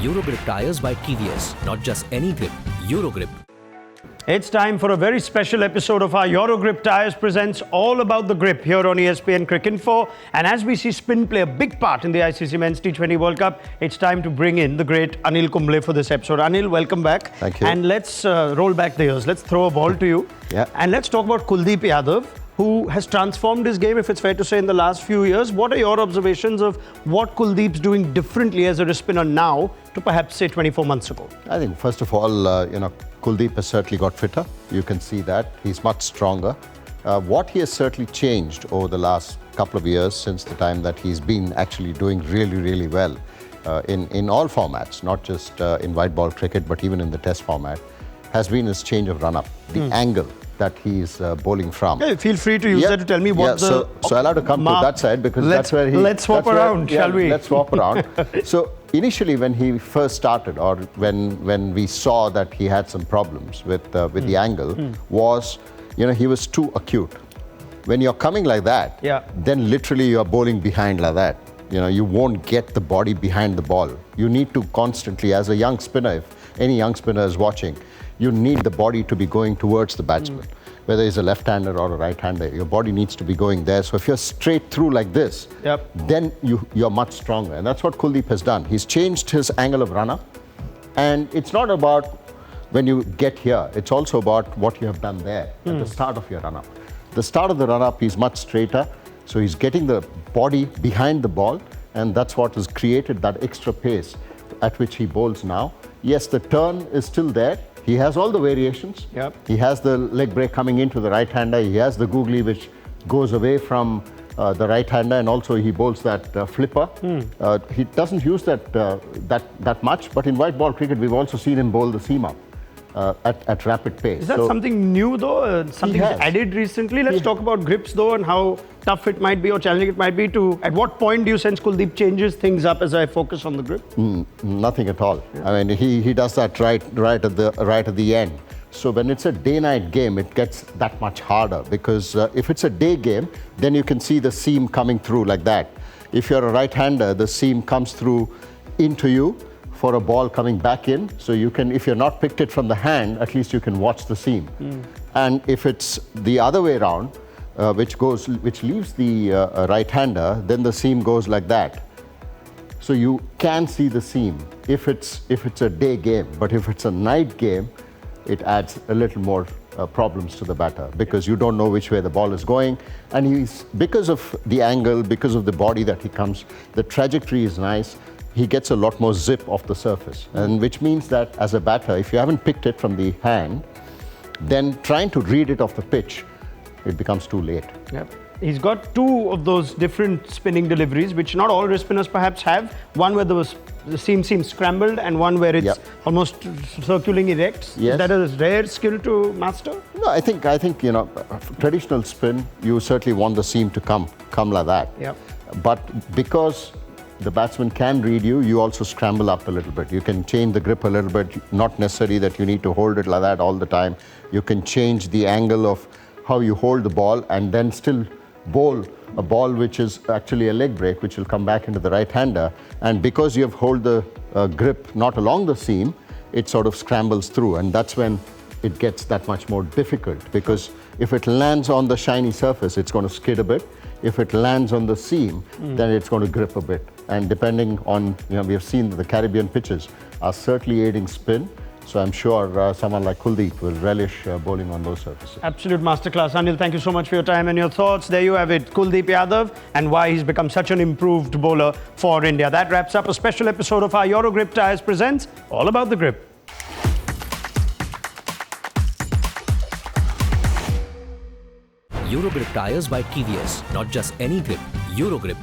Eurogrip tires by TVS, not just any grip, Eurogrip. It's time for a very special episode of our Eurogrip Tires presents All About the Grip here on ESPN Cricinfo. And as we see spin play a big part in the ICC Men's T20 World Cup, it's time to bring in the great Anil Kumble for this episode. Anil, welcome back. Thank you. And let's roll back the years. Let's throw a ball to you. Yeah. And let's talk about Kuldeep Yadav, who has transformed his game, if it's fair to say, in the last few years. What are your observations of what Kuldeep's doing differently as a wrist spinner now to perhaps, say, 24 months ago? I think, first of all, Kuldeep has certainly got fitter. You can see that. He's much stronger. What he has certainly changed over the last couple of years since the time that he's been actually doing really, really well in all formats, not just in white ball cricket, but even in the test format, has been his change of run-up, the angle that he's bowling from. Yeah, feel free to use that to tell me what so I'll have to come to that side because that's where he... Let's swap around, shall we? Let's swap around. So initially when he first started, or when we saw that he had some problems with the angle, was, he was too acute. When you're coming like that, then literally you're bowling behind like that. You won't get the body behind the ball. You need to constantly, as a young spinner, if any young spinner is watching, you need the body to be going towards the batsman. Whether he's a left-hander or a right-hander, your body needs to be going there. So if you're straight through like this, then you're much stronger. And that's what Kuldeep has done. He's changed his angle of run-up. And it's not about when you get here, it's also about what you have done there at the start of your run-up. The start of the run-up, he's much straighter. So he's getting the body behind the ball. And that's what has created that extra pace at which he bowls now. Yes, the turn is still there. He has all the variations. He has the leg break coming into the right-hander. He has the googly, which goes away from the right-hander, and also he bowls that flipper. He doesn't use that much, but in white ball cricket, we've also seen him bowl the seam-up at rapid pace. Is that something new, though? Something added recently? Let's talk about grips, though, and how tough it might be or challenging it might be to... At what point do you sense Kuldeep changes things up as I focus on the grip? Nothing at all. I mean, he does that right at the end. So when it's a day-night game, it gets that much harder because if it's a day game, then you can see the seam coming through like that. If you're a right-hander, the seam comes through into you for a ball coming back in. So you can, if you're not picked it from the hand, at least you can watch the seam. And if it's the other way around, which leaves the right-hander, then the seam goes like that. So you can see the seam if it's a day game, but if it's a night game, it adds a little more problems to the batter because you don't know which way the ball is going. And because of the angle, because of the body that he comes, the trajectory is nice. He gets a lot more zip off the surface, and which means that as a batter, if you haven't picked it from the hand, then trying to read it off the pitch, it becomes too late. He's got two of those different spinning deliveries, which not all wrist spinners perhaps have. One where the seam seems scrambled, and one where it's almost circling erect. Is that a rare skill to master? No, I think traditional spin, you certainly want the seam to come like that. But because the batsman can read you, you also scramble up a little bit. You can change the grip a little bit, not necessarily that you need to hold it like that all the time. You can change the angle of how you hold the ball and then still bowl a ball which is actually a leg break, which will come back into the right-hander. And because you have hold the grip not along the seam, it sort of scrambles through. And that's when it gets that much more difficult, because if it lands on the shiny surface, it's going to skid a bit. If it lands on the seam, then it's going to grip a bit. And depending on, we have seen that the Caribbean pitches are certainly aiding spin. So I'm sure someone like Kuldeep will relish bowling on those surfaces. Absolute masterclass. Anil, thank you so much for your time and your thoughts. There you have it, Kuldeep Yadav, and why he's become such an improved bowler for India. That wraps up a special episode of our Eurogrip Tires presents All About the Grip. Eurogrip tires by TVS, not just any grip, Eurogrip.